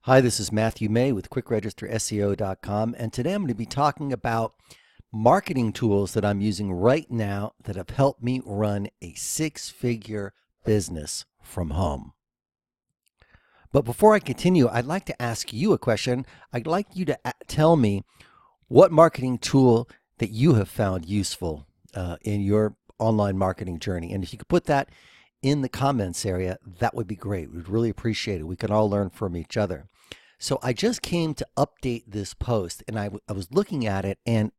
Hi, this is Matthew May with QuickRegisterSEO.com, and today I'm going to be talking about marketing tools that I'm using right now that have helped me run a six-figure business from home. But before I continue, I'd like to ask you a question. I'd like you to tell me what marketing tool that you have found useful in your online marketing journey. And if you could put that in the comments area, that would be great. We'd really appreciate it. We can all learn from each other. So I just came to update this post, and I was looking at it, and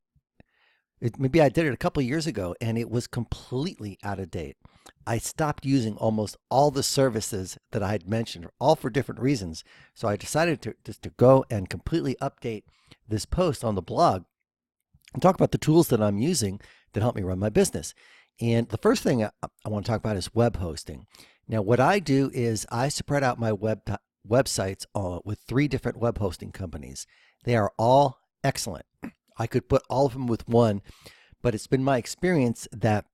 maybe I did it a couple of years ago, and it was completely out of date. I stopped using almost all the services that I had mentioned, all for different reasons. So I decided to go and completely update this post on the blog and talk about the tools that I'm using that help me run my business. And the first thing I want to talk about is web hosting. Now, what I do is I spread out my websites with three different web hosting companies. They are all excellent. I could put all of them with one, but it's been my experience that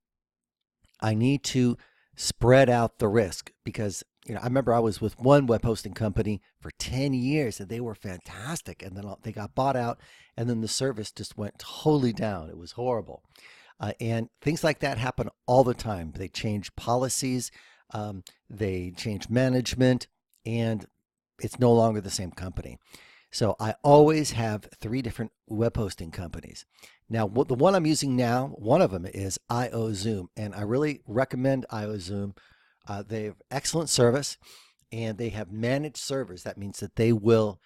I need to spread out the risk because I remember I was with one web hosting company for 10 years and they were fantastic, and then they got bought out, and then the service just went totally down. It was horrible. And things like that happen all the time. They change policies, they change management, and it's no longer the same company. So I always have three different web hosting companies. Now, the one I'm using now, one of them is IOZoom, and I really recommend IOZoom. They have excellent service, and they have managed servers. That means that they will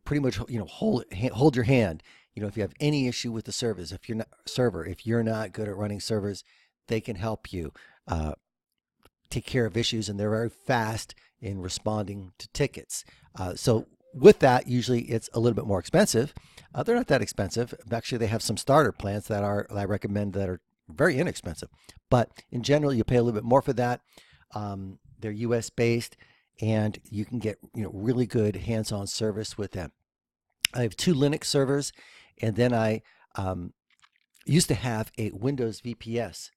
pretty much hold your hand. If you have any issue with the servers, if you're not good at running servers, they can help you take care of issues, and they're very fast in responding to tickets. So with that, usually it's a little bit more expensive. They're not that expensive. Actually, they have some starter plans that I recommend that are very inexpensive. But in general, you pay a little bit more for that. They're US based, and you can get really good hands-on service with them. I have two Linux servers, and then I used to have a Windows VPS,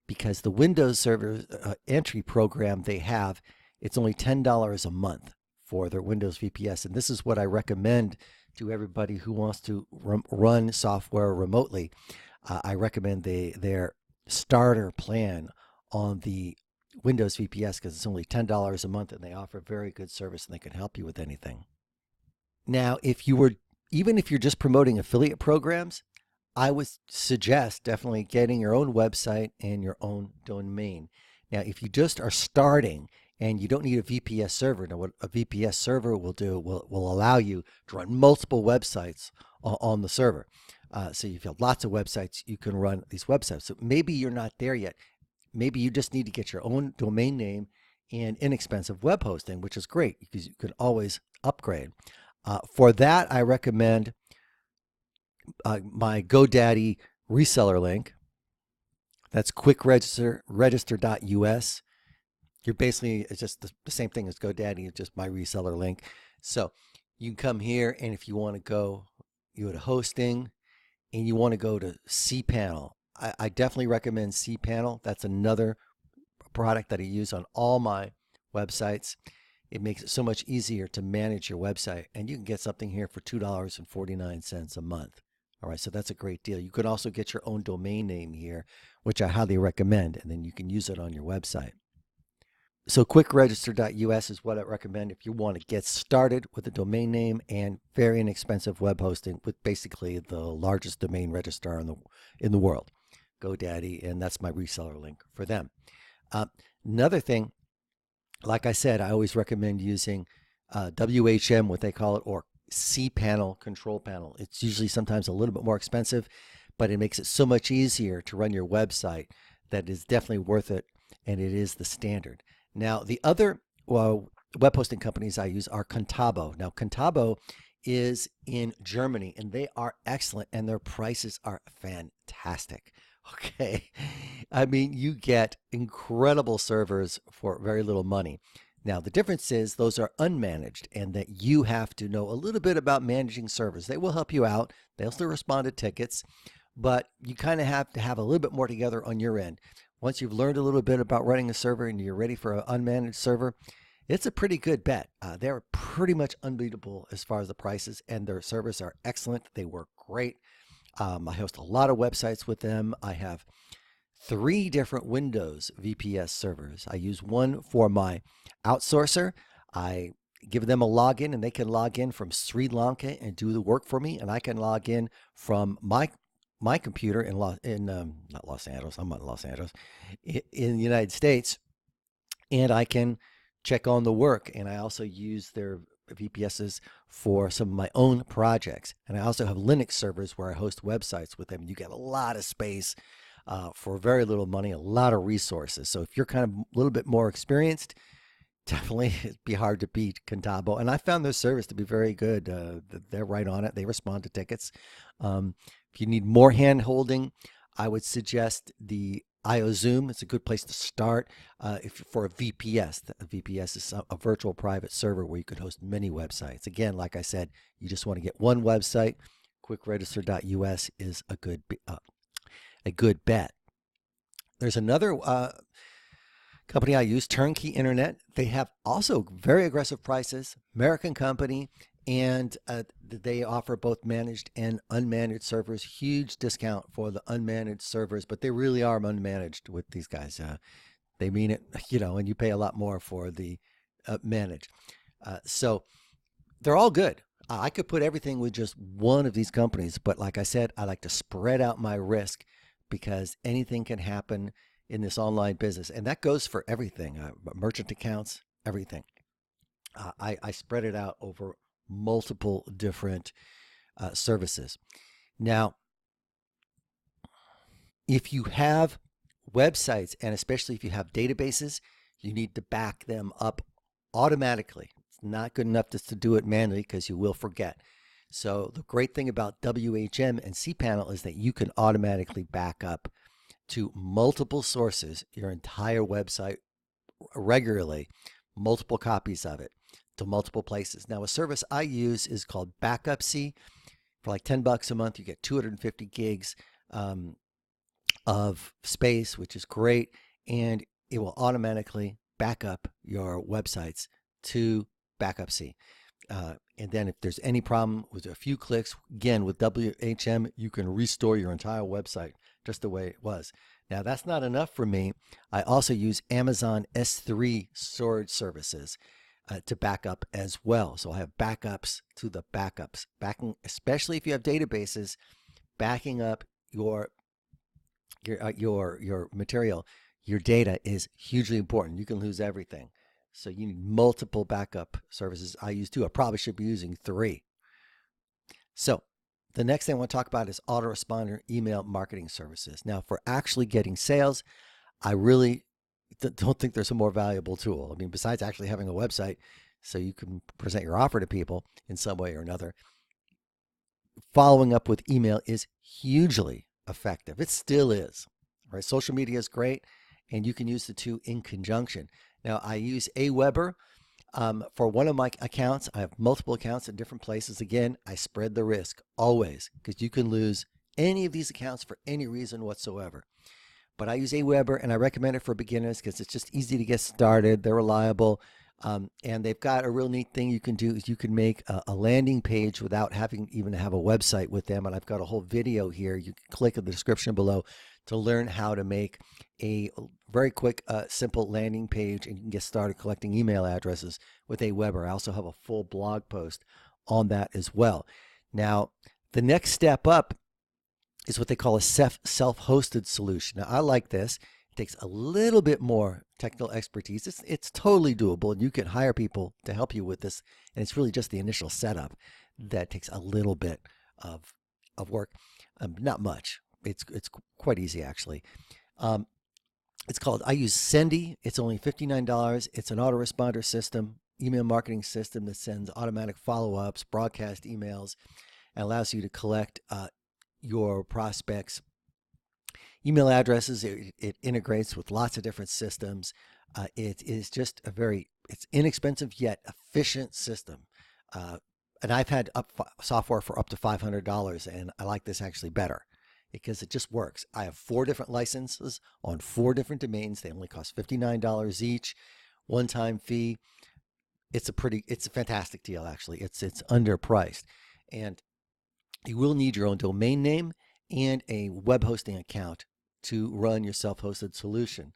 because the Windows server entry program they have, it's only $10 a month for their Windows VPS. And this is what I recommend to everybody who wants to run software remotely. I recommend their starter plan on the Windows VPS because it's only $10 a month, and they offer very good service, and they can help you with anything. Now, even if you're just promoting affiliate programs, I would suggest definitely getting your own website and your own domain. Now, if you just are starting and you don't need a VPS server, now what a VPS server will do will allow you to run multiple websites on the server. So if you have lots of websites, you can run these websites. So maybe you're not there yet. Maybe you just need to get your own domain name and inexpensive web hosting, which is great because you can always upgrade. For that, I recommend my GoDaddy reseller link. That's quickregister.us. It's just the same thing as GoDaddy. It's just my reseller link. So you can come here, and if you want to go to hosting and you want to go to Cpanel, I definitely recommend Cpanel. That's another product that I use on all my websites. It makes it so much easier to manage your website, and you can get something here for $2.49 a month. All right, so that's a great deal. You could also get your own domain name here, which I highly recommend, and then you can use it on your website. So quickregister.us is what I recommend if you want to get started with a domain name and very inexpensive web hosting with basically the largest domain registrar in the world, GoDaddy, and that's my reseller link for them. Another thing, like I said, I always recommend using WHM, what they call it, or Cpanel control panel. It's usually sometimes a little bit more expensive, but it makes it so much easier to run your website that is definitely worth it, and it is the standard. Now, the other web hosting companies I use are Contabo. Now, Contabo is in Germany, and they are excellent, and their prices are fantastic. Okay, I mean, you get incredible servers for very little money. Now, the difference is those are unmanaged, and that you have to know a little bit about managing servers. They will help you out. They'll still respond to tickets, but you kind of have to have a little bit more together on your end. Once you've learned a little bit about running a server and you're ready for an unmanaged server, It's a pretty good bet. They're pretty much unbeatable as far as the prices, and their servers are excellent. They work great. I host a lot of websites with them. I have 3 different Windows VPS servers. I use one for my outsourcer. I give them a login, and they can log in from Sri Lanka and do the work for me, and I can log in from my computer in not Los Angeles. I'm not in Los Angeles, in the United States, and I can check on the work. And I also use their VPSs for some of my own projects. And I also have Linux servers where I host websites with them. You get a lot of space for very little money, a lot of resources. So if you're kind of a little bit more experienced, definitely it'd be hard to beat Contabo. And I found their service to be very good. They're right on it. They respond to tickets. If you need more hand holding, I would suggest the IOZoom. It's a good place to start for a VPS. A VPS is a virtual private server where you could host many websites. Again, like I said, you just want to get one website. QuickRegister.us is a good bet. There's another company I use, Turnkey Internet. They have also very aggressive prices, American company, and they offer both managed and unmanaged servers. Huge discount for the unmanaged servers, but they really are unmanaged with these guys. They mean it, and you pay a lot more for the managed. So they're all good. I could put everything with just one of these companies, but like I said, I like to spread out my risk because anything can happen in this online business. And that goes for everything, merchant accounts, everything. I spread it out over multiple different services. Now, if you have websites, and especially if you have databases, you need to back them up automatically. It's not good enough just to do it manually because you will forget. So the great thing about WHM and Cpanel is that you can automatically back up to multiple sources, your entire website regularly, multiple copies of it to multiple places. Now, a service I use is called BackupC. For like $10 a month, you get 250 gigs of space, which is great, and it will automatically back up your websites to BackupC. And then if there's any problem with a few clicks, again, with WHM, you can restore your entire website just the way it was. Now, that's not enough for me. I also use Amazon S3 storage services to back up as well. So I have backups to the backups. Especially if you have databases, backing up your material, your data is hugely important. You can lose everything. So you need multiple backup services. I use 2. I probably should be using 3. So the next thing I want to talk about is Autoresponder email marketing services. Now, for actually getting sales, I really don't think there's a more valuable tool. I mean, besides actually having a website so you can present your offer to people in some way or another, following up with email is hugely effective. It still is, right? Social media is great, and you can use the 2 in conjunction. Now, I use Aweber for one of my accounts. I have multiple accounts in different places. Again, I spread the risk always because you can lose any of these accounts for any reason whatsoever. But I use Aweber, and I recommend it for beginners because it's just easy to get started. They're reliable, and they've got a real neat thing you can do is you can make a landing page without having even to have a website with them. And I've got a whole video here. You can click in the description below to learn how to make a very quick, simple landing page, and you can get started collecting email addresses with Aweber. I also have a full blog post on that as well. Now, the next step up is what they call a self-hosted solution. Now, I like this. It takes a little bit more technical expertise. It's totally doable, and you can hire people to help you with this, and it's really just the initial setup that takes a little bit of work. Not much. It's quite easy, actually. I use Sendy. It's only $59. It's an autoresponder system, email marketing system that sends automatic follow-ups, broadcast emails, and allows you to collect your prospects' email addresses. It integrates with lots of different systems. It is just it's inexpensive yet efficient system. And I've had software for up to $500, and I like this actually better because it just works. I have 4 different licenses on 4 different domains. They only cost $59 each, one-time fee. it's a fantastic deal actually. It's underpriced, and you will need your own domain name and a web hosting account to run your self-hosted solution.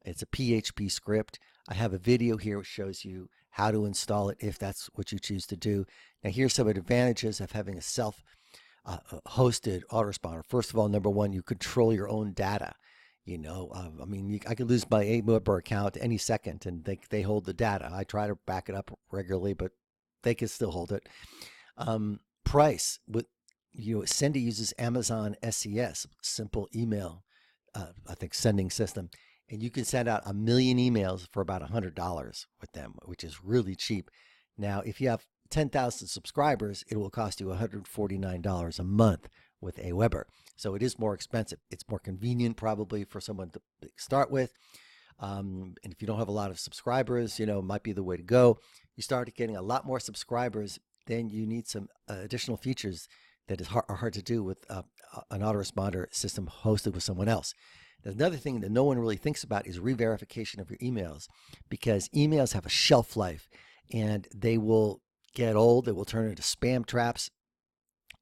It's a PHP script. I have a video here which shows you how to install it if that's what you choose to do. Now, here's some advantages of having a self-hosted autoresponder. First of all, number one, you control your own data. I could lose my Aweber account any second, and they hold the data. I try to back it up regularly, but they can still hold it. Price with Senda uses Amazon SES, simple email, I think sending system, and you can send out 1 million emails for about $100 with them, which is really cheap. Now, if you have 10,000 subscribers, it will cost you $149 a month with Aweber. So it is more expensive. It's more convenient probably for someone to start with. And if you don't have a lot of subscribers, it might be the way to go. You start getting a lot more subscribers, then you need some additional features that are hard to do with an autoresponder system hosted with someone else. There's another thing that no one really thinks about is re-verification of your emails, because emails have a shelf life and they will get old. They will turn into spam traps.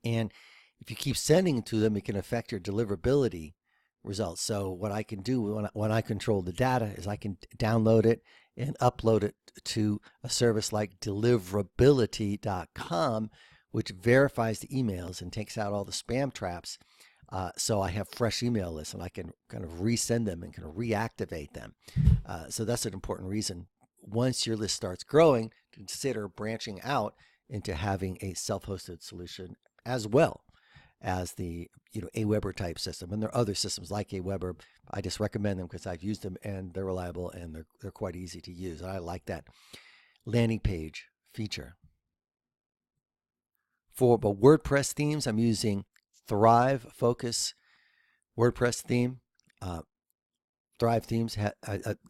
And if you keep sending to them, it can affect your deliverability results. So what I can do when I control the data is I can download it and upload it to a service like deliverability.com, which verifies the emails and takes out all the spam traps. So I have fresh email lists and I can kind of resend them and kind of reactivate them. So that's an important reason. Once your list starts growing, to consider branching out into having a self-hosted solution as well as the Aweber type system. And there are other systems like Aweber. I just recommend them because I've used them and they're reliable and they're quite easy to use. I like that landing page feature. For WordPress themes, I'm using Thrive Focus WordPress theme. Thrive themes,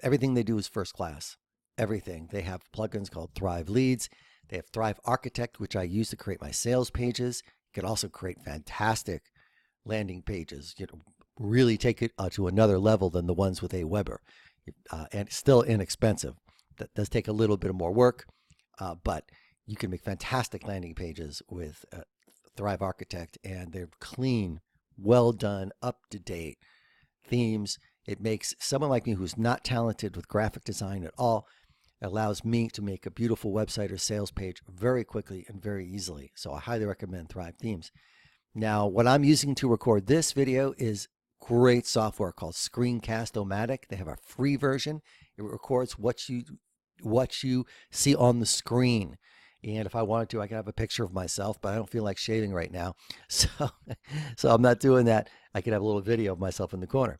everything they do is first class. Everything. They have plugins called Thrive Leads. They have Thrive Architect, which I use to create my sales pages. You can also create fantastic landing pages, really take it to another level than the ones with Aweber. And it's still inexpensive. That does take a little bit more work, but you can make fantastic landing pages with Thrive Architect, and they're clean, well done, up-to-date themes. It makes someone like me who's not talented with graphic design at all, allows me to make a beautiful website or sales page very quickly and very easily. So I highly recommend Thrive Themes. Now, what I'm using to record this video is great software called Screencast-O-Matic. They have a free version. It records what you see on the screen. And if I wanted to, I could have a picture of myself, but I don't feel like shaving right now. So I'm not doing that. I could have a little video of myself in the corner.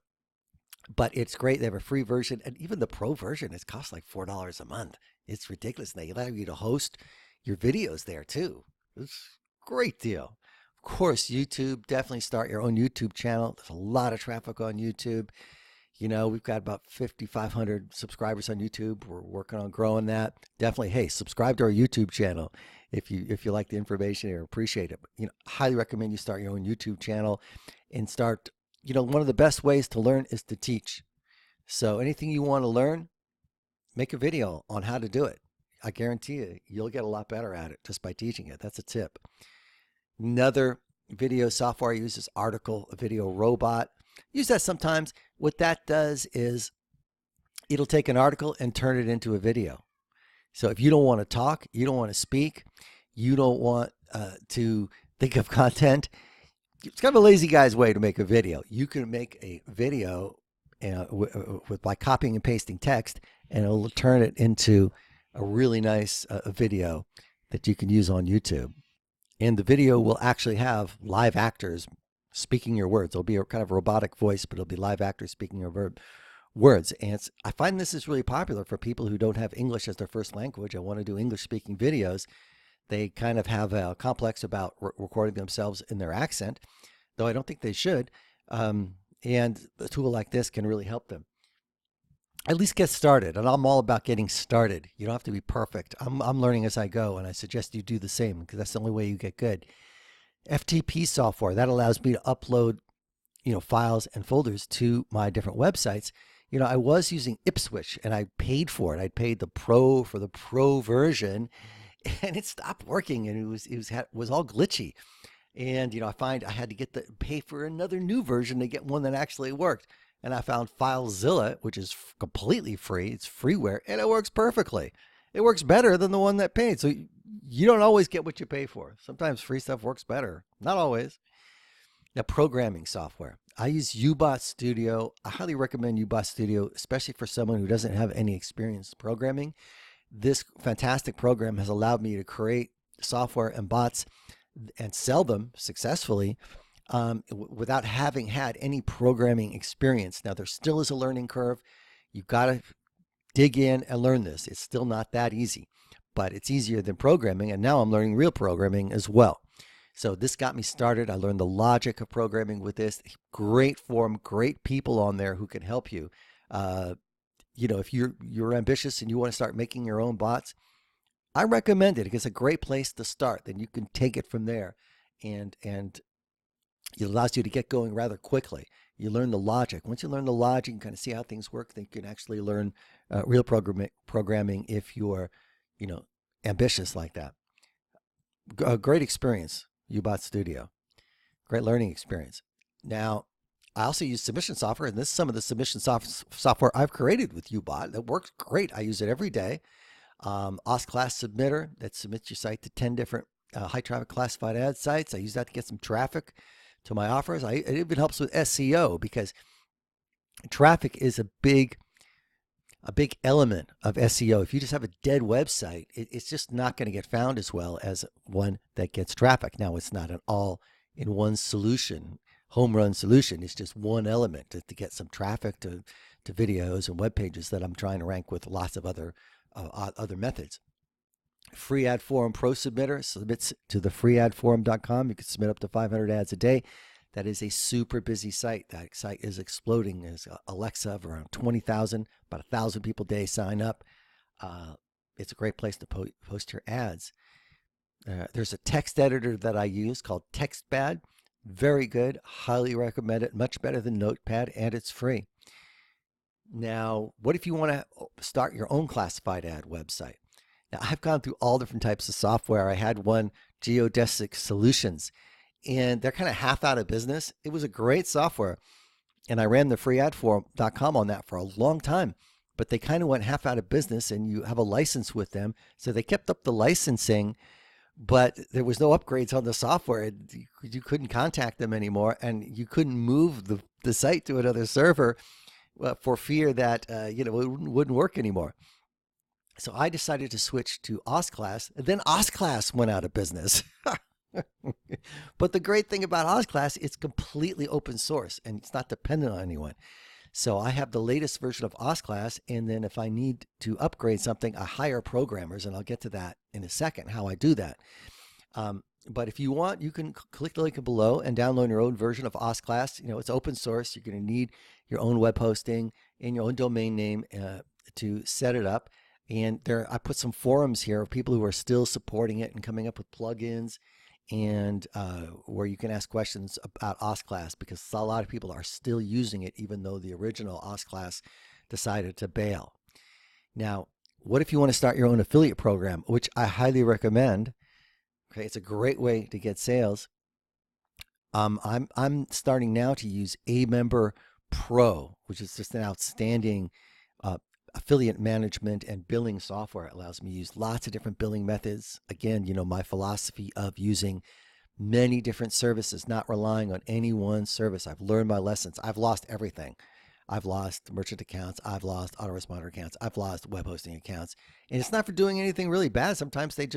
But it's great. They have a free version, and even the pro version, it costs like $4 a month. It's ridiculous. They allow you to host your videos there too. It's a great deal. Of course, YouTube, definitely start your own YouTube channel. There's a lot of traffic on YouTube. We've got about 5,500 subscribers on YouTube. We're working on growing that. Definitely, hey, subscribe to our YouTube channel if you like the information or appreciate it. But, highly recommend you start your own YouTube channel and start. One of the best ways to learn is to teach. So anything you want to learn, make a video on how to do it. I guarantee you'll get a lot better at it just by teaching it. That's a tip. Another video software I use is Article Video Robot. Use that sometimes. What that does is it'll take an article and turn it into a video. So if you don't want to talk, you don't want to speak, you don't want to think of content, it's kind of a lazy guy's way to make a video. You can make a video by copying and pasting text, and it'll turn it into a really nice video that you can use on YouTube. And the video will actually have live actors speaking your words. It'll be a kind of robotic voice, but it'll be live actors speaking your words. And I find this is really popular for people who don't have English as their first language and want to do English-speaking videos. They kind of have a complex about recording themselves in their accent, though I don't think they should. And a tool like this can really help them at least get started. And I'm all about getting started. You don't have to be perfect. I'm learning as I go, and I suggest you do the same because that's the only way you get good. FTP software, that allows me to upload files and folders to my different websites. I was using Ipswich and I paid for it. I paid the pro for the pro version, and it stopped working, and it was all glitchy. And I find I had to pay for another new version to get one that actually worked. And I found FileZilla, which is completely free. It's freeware, and it works perfectly. It works better than the one that paid. So you don't always get what you pay for. Sometimes free stuff works better. Not always. Now, programming software. I use Ubot Studio. I highly recommend Ubot Studio, especially for someone who doesn't have any experience programming. This fantastic program has allowed me to create software and bots and sell them successfully without having had any programming experience. Now, there still is a learning curve. You've got to dig in and learn this. It's still not that easy, but it's easier than programming. And now I'm learning real programming as well. So this got me started. I learned the logic of programming with this. Great forum, great people on there who can help you. If you're ambitious and you want to start making your own bots, I recommend it. It's a great place to start. Then you can take it from there, and it allows you to get going rather quickly. You learn the logic. Once you learn the logic, you kind of see how things work. Then you can actually learn real programming if you're, ambitious like that. A great experience, Ubot Studio. Great learning experience. Now, I also use submission software, and this is some of the submission software I've created with Ubot that works great. I use it every day. Class Submitter that submits your site to 10 different high traffic classified ad sites. I use that to get some traffic to my offers. It even helps with SEO because traffic is a big element of SEO. If you just have a dead website, it's just not going to get found as well as one that gets traffic. Now, it's not an all-in-one solution, home run solution. It's just one element to get some traffic to videos and web pages that I'm trying to rank with lots of other methods. Free Ad Forum Pro Submitter submits to the freeadforum.com. You can submit up to 500 ads a day. That is a super busy site. That site is exploding. There's Alexa of around 20,000, about 1,000 people a day sign up. It's a great place to post your ads. There's a text editor that I use called TextPad. Very good. Highly recommend it. Much better than Notepad, and it's free. Now, what if you want to start your own classified ad website? Now, I've gone through all different types of software. I had one, Geodesic Solutions, and they're kind of half out of business. It was a great software, and I ran the freeadforum.com on that for a long time, but they kind of went half out of business, and you have a license with them. So they kept up the licensing, but there was no upgrades on the software. You couldn't contact them anymore, and you couldn't move the site to another server for fear that it wouldn't work anymore. So I decided to switch to Ostclass, and then Ostclass went out of business. But the great thing about Ostclass, it's completely open source and it's not dependent on anyone. So I have the latest version of Ostclass, and then if I need to upgrade something, I hire programmers, and I'll get to that in a second, how I do that. But if you want, you can click the link below and download your own version of Ostclass. It's open source. You're going to need your own web hosting and your own domain name to set it up. And I put some forums here of people who are still supporting it and coming up with plugins, and where you can ask questions about Ostclass, because a lot of people are still using it even though the original Ostclass decided to bail. Now, what if you want to start your own affiliate program, which I highly recommend? Okay, it's a great way to get sales. I'm starting now to use Aweber Pro, which is just an outstanding affiliate management and billing software. It allows me to use lots of different billing methods. Again, my philosophy of using many different services, not relying on any one service. I've learned my lessons. I've lost everything. I've lost merchant accounts. I've lost Autoresponder accounts. I've lost web hosting accounts. And it's not for doing anything really bad. Sometimes they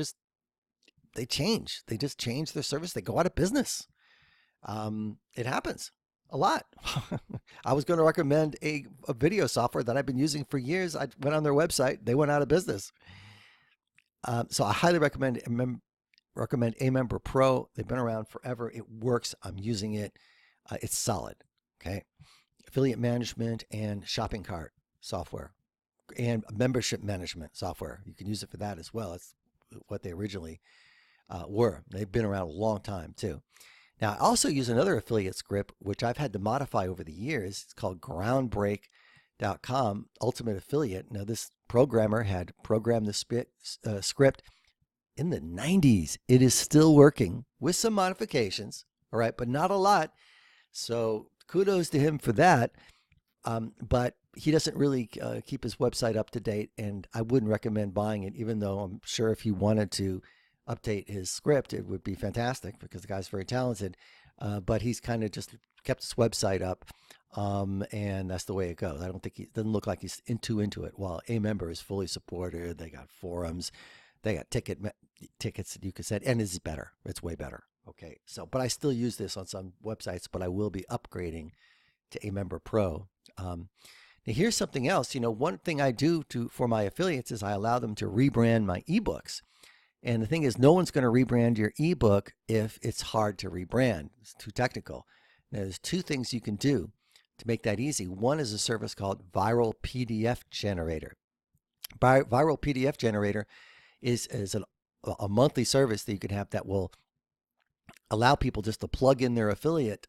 change. They just change their service. They go out of business. It happens a lot. I was going to recommend a video software that I've been using for years. I went on their website. They went out of business. So I highly recommend Aweber Pro. They've been around forever. It works. I'm using it. It's solid. Okay. Affiliate management and shopping cart software and membership management software. You can use it for that as well. That's what they originally were. They've been around a long time too. Now, I also use another affiliate script, which I've had to modify over the years. It's called Groundbreak Ultimate Affiliate. Now, this programmer had programmed the script in the 90s. It is still working with some modifications, all right, but not a lot. So kudos to him for that. But he doesn't really keep his website up to date, and I wouldn't recommend buying it, even though I'm sure if he wanted to update his script, it would be fantastic because the guy's very talented. But he's kind of just kept his website up, and that's the way it goes. I don't think doesn't look like he's into it. While Aweber is fully supported, they got forums, they got tickets that you can send, and this is better. It's way better. Okay, so but I still use this on some websites, but I will be upgrading to Aweber Pro. Now here's something else. One thing I do for my affiliates is I allow them to rebrand my ebooks. And the thing is, no one's going to rebrand your ebook if it's hard to rebrand. It's too technical. Now, there's two things you can do to make that easy. One is a service called Viral PDF Generator. Viral PDF Generator is a monthly service that you can have that will allow people just to plug in their affiliate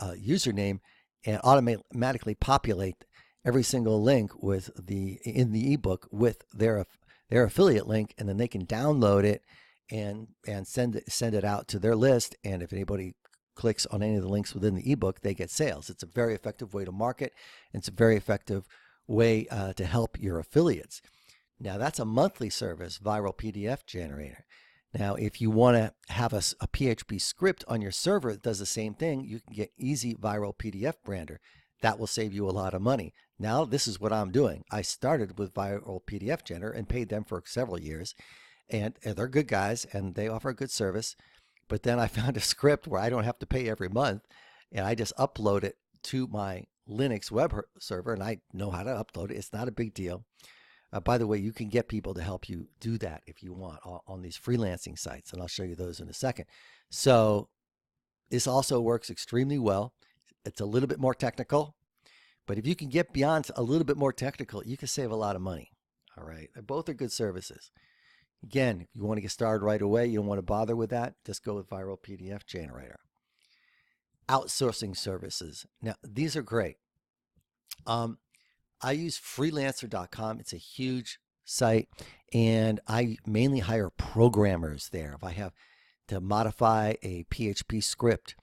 username and automatically populate every single link in the ebook with their affiliate link, and then they can download it and send it out to their list. And if anybody clicks on any of the links within the ebook, they get sales. It's a very effective way to market, and it's a very effective way to help your affiliates. Now that's a monthly service, Viral PDF Generator. Now, if you want to have a PHP script on your server that does the same thing, you can get Easy Viral PDF Brander. That will save you a lot of money. Now, this is what I'm doing. I started with Viral PDF Generator and paid them for several years. And they're good guys, and they offer a good service. But then I found a script where I don't have to pay every month, and I just upload it to my Linux web server, and I know how to upload it. It's not a big deal. By the way, you can get people to help you do that if you want on these freelancing sites, and I'll show you those in a second. So this also works extremely well. It's a little bit more technical, but if you can get beyond a little bit more technical, you can save a lot of money. All right, both are good services. Again, if you want to get started right away, you don't want to bother with that, just go with Viral PDF Generator. Outsourcing services. Now, these are great. I use freelancer.com. It's a huge site, and I mainly hire programmers there. If I have to modify a PHP script,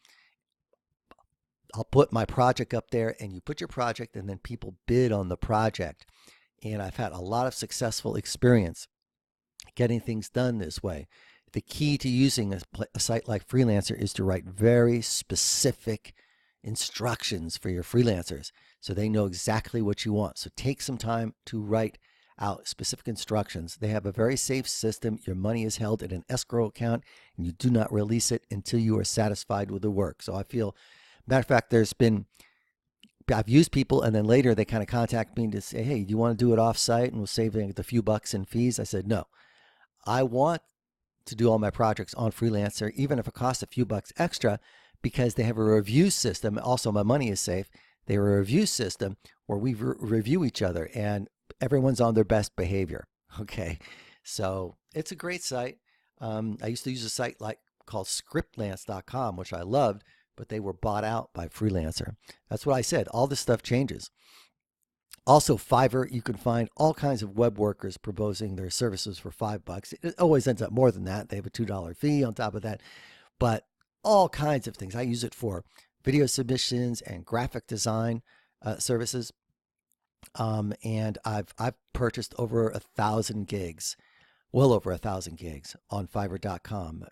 I'll put my project up there, and you put your project, and then people bid on the project. And I've had a lot of successful experience getting things done this way. The key to using a site like Freelancer is to write very specific instructions for your freelancers so they know exactly what you want. So take some time to write out specific instructions. They have a very safe system. Your money is held in an escrow account, and you do not release it until you are satisfied with the work. So I feel, matter of fact, I've used people, and then later they kind of contact me to say, hey, do you want to do it off site and we'll save the few bucks in fees? I said, no, I want to do all my projects on Freelancer, even if it costs a few bucks extra, because they have a review system. Also, my money is safe. They have a review system where we review each other, and everyone's on their best behavior. Okay, so it's a great site. I used to use a site called Scriptlance.com, which I loved, but they were bought out by Freelancer. That's what I said. All this stuff changes. Also, Fiverr, you can find all kinds of web workers proposing their services for $5. It always ends up more than that. They have a $2 fee on top of that, but all kinds of things. I use it for video submissions and graphic design services. And I've purchased over 1,000 gigs, well over 1,000 gigs on Fiverr.com,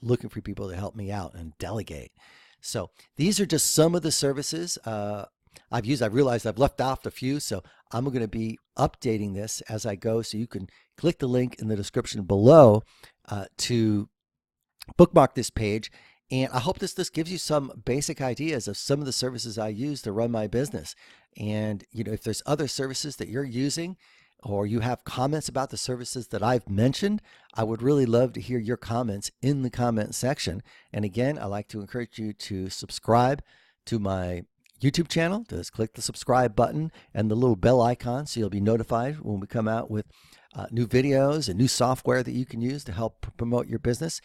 looking for people to help me out and delegate. So these are just some of the services I've used. I've realized I've left off a few, so I'm going to be updating this as I go. So you can click the link in the description below to bookmark this page. And I hope this gives you some basic ideas of some of the services I use to run my business. And if there's other services that you're using, or you have comments about the services that I've mentioned, I would really love to hear your comments in the comment section. And again, I like to encourage you to subscribe to my YouTube channel. Just click the subscribe button and the little bell icon so you'll be notified when we come out with new videos and new software that you can use to help promote your business.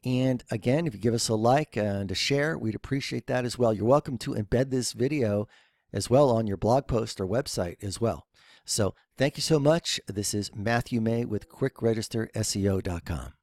And again, if you give us a like and a share, we'd appreciate that as well. You're welcome to embed this video as well on your blog post or website as well. So thank you so much. This is Matthew May with QuickRegisterSEO.com.